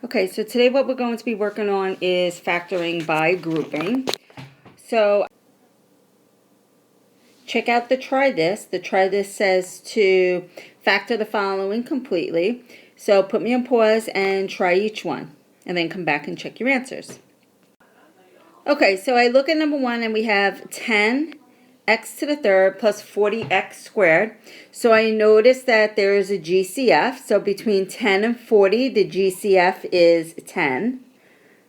Okay, so today what we're going to be working on is factoring by grouping. So check out the try this. The try this says to factor the following completely. So put me on pause and try each one, and then come back and check your answers. Okay, so I look at number one and we have 10x to the third plus 40x squared. So I notice that there is a GCF. So between 10 and 40, the GCF is 10.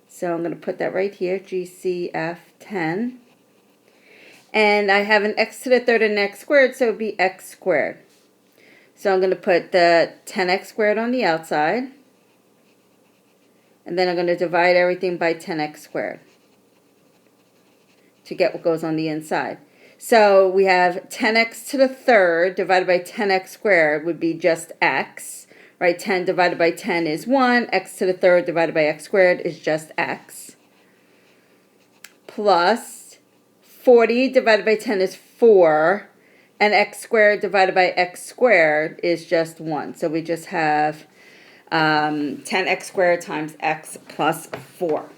So I'm going to put that right here, GCF 10. And I have an x to the third and x squared, so it would be x squared. So I'm going to put the 10x squared on the outside. And then I'm going to divide everything by 10x squared to get what goes on the inside. So we have 10x to the third divided by 10x squared would be just x. Right, 10 divided by 10 is 1. X to the third divided by x squared is just x. Plus 40 divided by 10 is 4. And x squared divided by x squared is just 1. So we just have 10x squared times x plus 4.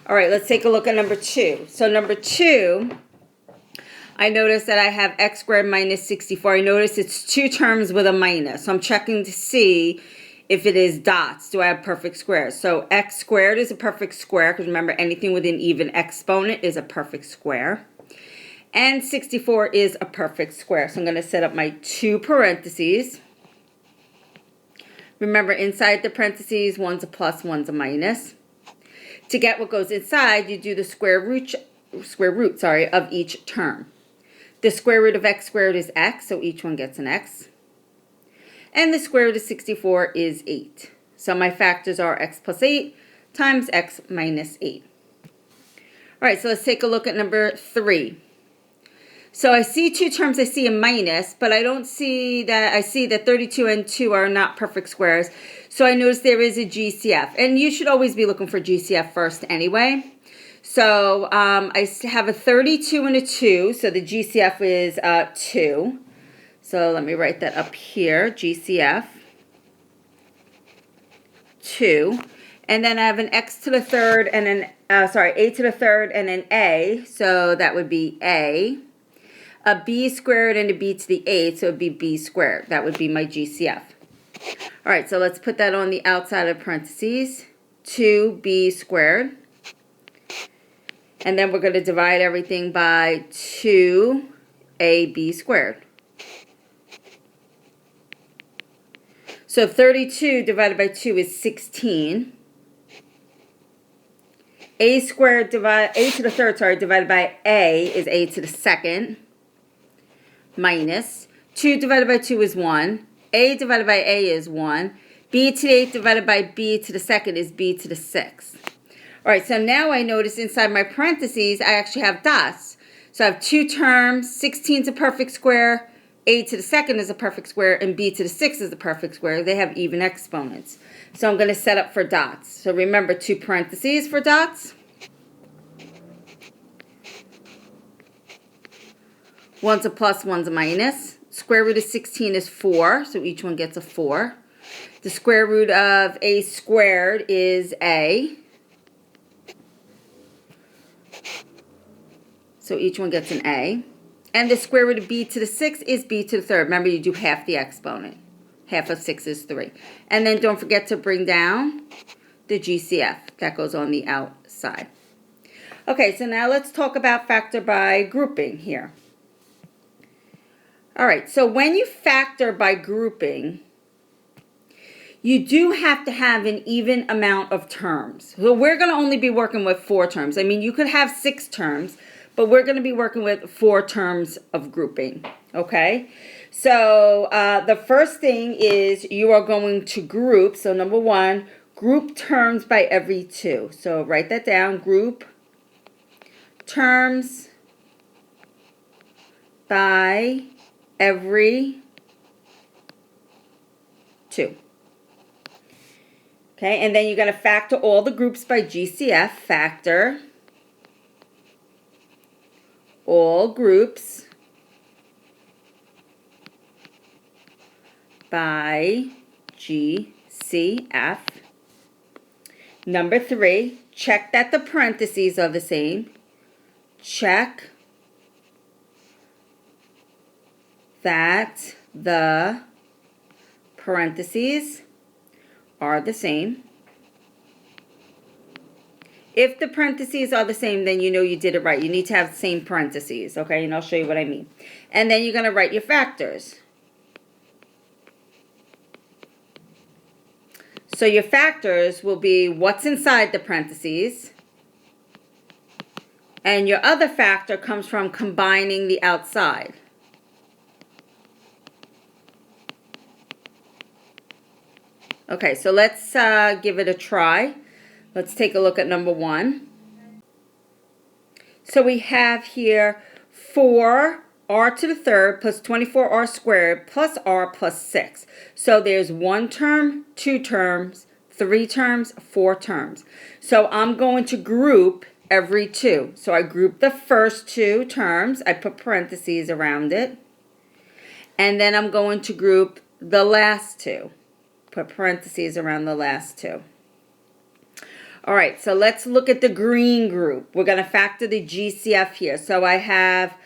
All right, let's take a look at number 2. So number 2, I notice that I have x squared minus 64. I notice it's two terms with a minus. So I'm checking to see if it is dots. Do I have perfect squares? So x squared is a perfect square, because remember, anything with an even exponent is a perfect square. And 64 is a perfect square. So I'm going to set up my two parentheses. Remember, inside the parentheses, one's a plus, one's a minus. To get what goes inside, you do the square root of each term. The square root of x squared is x, so each one gets an x. And the square root of 64 is 8. So my factors are x plus 8 times x minus 8. All right, so let's take a look at number 3. So I see two terms, I see a minus, but I don't see that, I see that 32 and 2 are not perfect squares. So I notice there is a GCF. And you should always be looking for GCF first anyway. So I have a 32 and a 2, so the GCF is 2. So let me write that up here, GCF 2. And then I have an x to the third and an, a to the third and an a, so that would be a b squared and a b to the 8, so it would be b squared. That would be my GCF. All right, so let's put that on the outside of parentheses, 2b squared. And then we're going to divide everything by 2ab squared. So 32 divided by 2 is 16. A to the third, divided by a is a to the second. Minus 2 divided by 2 is 1. A divided by a is 1. B to the 8 divided by b to the second is b to the 6th. All right, so now I notice inside my parentheses, I actually have dots. So I have two terms, 16 is a perfect square, a to the second is a perfect square, and b to the 6th is a perfect square. They have even exponents. So I'm going to set up for dots. So remember, two parentheses for dots. One's a plus, one's a minus. Square root of 16 is 4, so each one gets a 4. The square root of a squared is a. So each one gets an a. And the square root of b to the 6th is b to the third. Remember, you do half the exponent. Half of 6 is 3. And then don't forget to bring down the GCF. That goes on the outside. Okay, so now let's talk about factor by grouping here. All right, so when you factor by grouping, you do have to have an even amount of terms. So we're going to only be working with 4 terms. I mean, you could have 6 terms, but we're going to be working with 4 terms of grouping, okay? So the first thing is you are going to group. So number 1, group terms by every 2. So write that down, group terms by every 2. Okay, and then you're going to factor all the groups by GCF. Factor all groups by GCF. Number 3, check that the parentheses are the same. Check that the parentheses are the same. If the parentheses are the same, then you know you did it right. You need to have the same parentheses, okay? And I'll show you what I mean. And then you're going to write your factors. So your factors will be what's inside the parentheses. And your other factor comes from combining the outside. Okay, so let's give it a try. Let's take a look at number 1. So we have here 4r to the third plus 24r squared plus r plus 6. So there's 1 term, 2 terms, 3 terms, 4 terms. So I'm going to group every 2. So I group the first 2 terms. I put parentheses around it. And then I'm going to group the last 2. Put parentheses around the last 2. All right, so let's look at the green group. We're going to factor the GCF here. So I have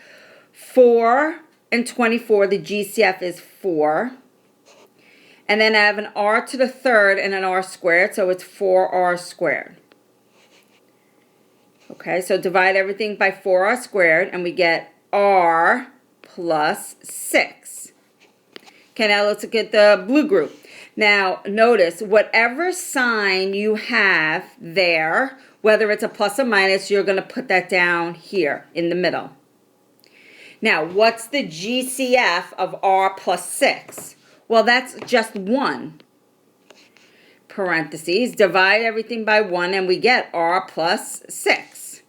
4 and 24. The GCF is 4. And then I have an r to the third and an r squared. So it's 4r squared. Okay, so divide everything by 4r squared. And we get r plus 6. Okay, now let's look at the blue group. Now, notice, whatever sign you have there, whether it's a plus or minus, you're going to put that down here in the middle. Now, what's the GCF of r plus 6? Well, that's just 1. Parentheses, divide everything by 1, and we get r plus 6.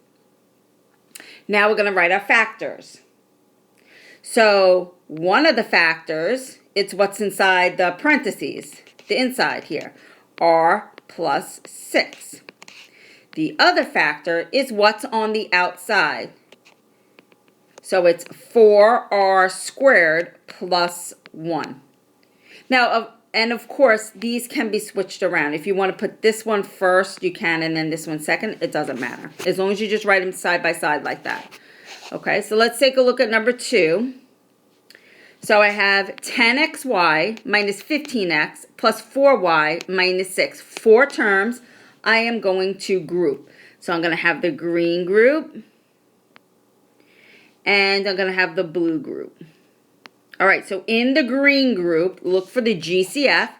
Now we're going to write our factors. So, one of the factors, it's what's inside the parentheses, the inside here, r plus 6. The other factor is what's on the outside. So it's 4r squared plus 1. Now, and of course, these can be switched around. If you want to put this one first, you can, and then this one second. It doesn't matter. As long as you just write them side by side like that. Okay, so let's take a look at number 2. So I have 10xy minus 15x plus 4y minus 6. 4 terms I am going to group. So I'm going to have the green group. And I'm going to have the blue group. All right, so in the green group, look for the GCF.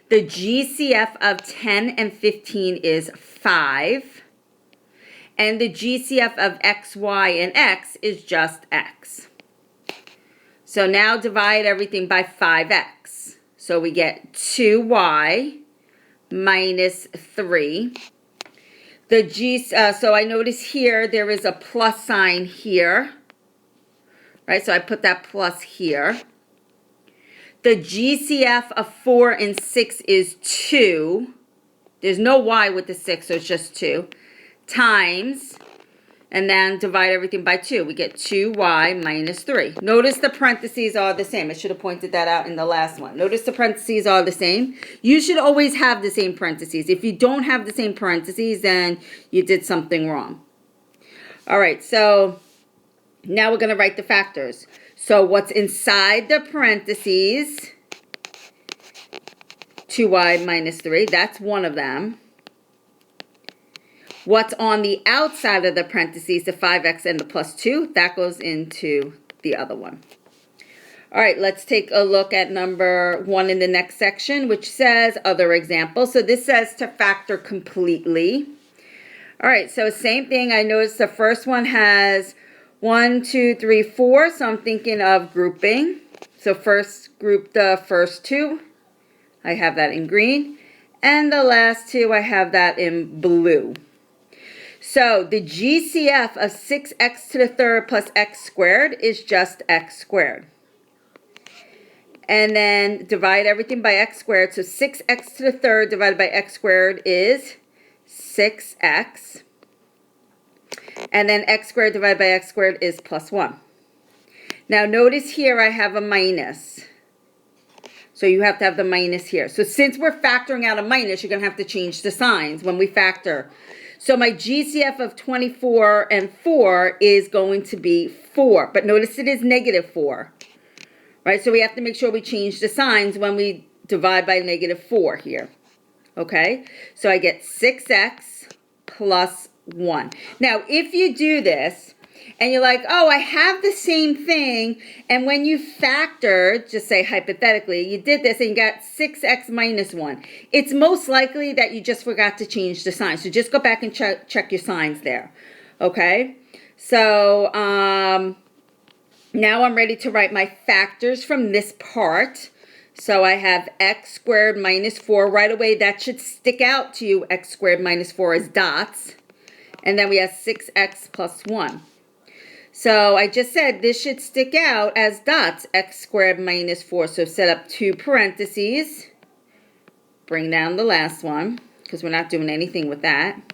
The GCF of 10 and 15 is 5. And the GCF of x, y, and x is just x. So now divide everything by 5x. So we get 2y minus 3. So I notice here there is a plus sign here. Right, so I put that plus here. The GCF of 4 and 6 is 2. There's no y with the 6, so it's just 2. Times, and then divide everything by 2. We get 2y minus 3. Notice the parentheses are the same. I should have pointed that out in the last one. Notice the parentheses are the same. You should always have the same parentheses. If you don't have the same parentheses, then you did something wrong. All right, so now we're going to write the factors. So what's inside the parentheses, 2y minus 3, that's one of them. What's on the outside of the parentheses, the 5x and the plus 2, that goes into the other one. All right, let's take a look at number 1 in the next section, which says other examples. So this says to factor completely. All right, so same thing. I noticed the first one has 1, 2, 3, 4. So I'm thinking of grouping. So first group the first 2. I have that in green. And the last 2, I have that in blue. So the GCF of 6x to the third plus x squared is just x squared. And then divide everything by x squared. So 6x to the third divided by x squared is 6x. And then x squared divided by x squared is plus 1. Now notice here I have a minus. So you have to have the minus here. So since we're factoring out a minus, you're going to have to change the signs when we factor. So my GCF of 24 and 4 is going to be 4. But notice it is negative 4. Right? So we have to make sure we change the signs when we divide by negative 4 here. Okay? So I get 6x plus 1. Now, if you do this, and you're like, oh, I have the same thing, and when you factor, just say hypothetically, you did this and you got 6x minus 1. It's most likely that you just forgot to change the sign. So just go back and check your signs there. Okay? So now I'm ready to write my factors from this part. So I have x squared minus 4. Right away, that should stick out to you, x squared minus 4 as dots. And then we have 6x plus 1. So I just said this should stick out as dots, x squared minus 4. So set up 2 parentheses. Bring down the last one, because we're not doing anything with that.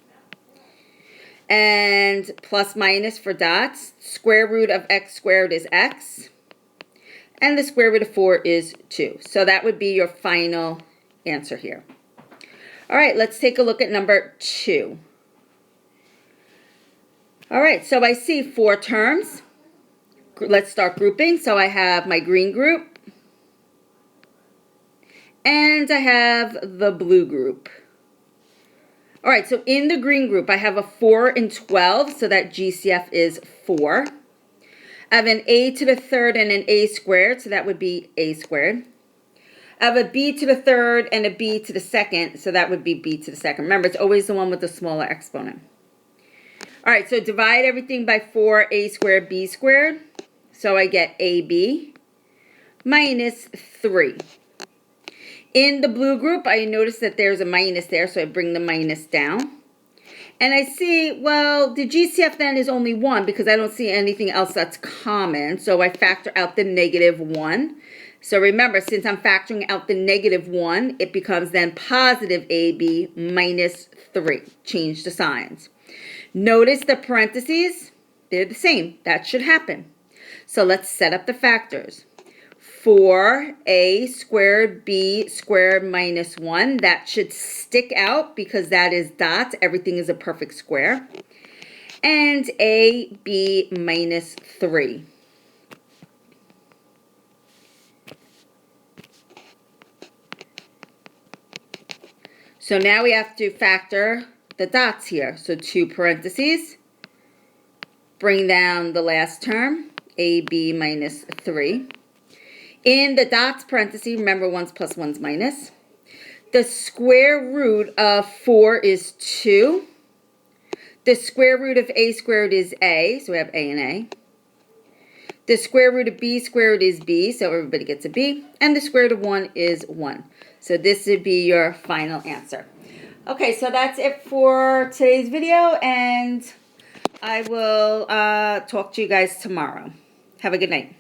And plus minus for dots. Square root of x squared is x. And the square root of 4 is 2. So that would be your final answer here. All right, let's take a look at number 2. All right, so I see 4 terms. Let's start grouping. So I have my green group. And I have the blue group. All right, so in the green group, I have a 4 and 12, so that GCF is 4. I have an a to the third and an a squared, so that would be a squared. I have a b to the third and a b to the second, so that would be b to the second. Remember, it's always the one with the smaller exponent. All right, so divide everything by 4a squared b squared. So I get ab minus 3. In the blue group, I notice that there's a minus there, so I bring the minus down. And I see, well, the GCF then is only 1 because I don't see anything else that's common. So I factor out the negative 1. So remember, since I'm factoring out the negative 1, it becomes then positive ab minus 3. Change the signs. Notice the parentheses, they're the same. That should happen. So let's set up the factors. 4a squared b squared minus 1. That should stick out because that is dots. Everything is a perfect square. And ab minus 3. So now we have to factor the dots here. So 2 parentheses. Bring down the last term, ab minus 3. In the dots parentheses, remember 1's plus 1's minus. The square root of 4 is 2. The square root of a squared is a, so we have a and a. The square root of b squared is b, so everybody gets a b. And the square root of 1 is 1. So this would be your final answer. Okay, so that's it for today's video, and I will talk to you guys tomorrow. Have a good night.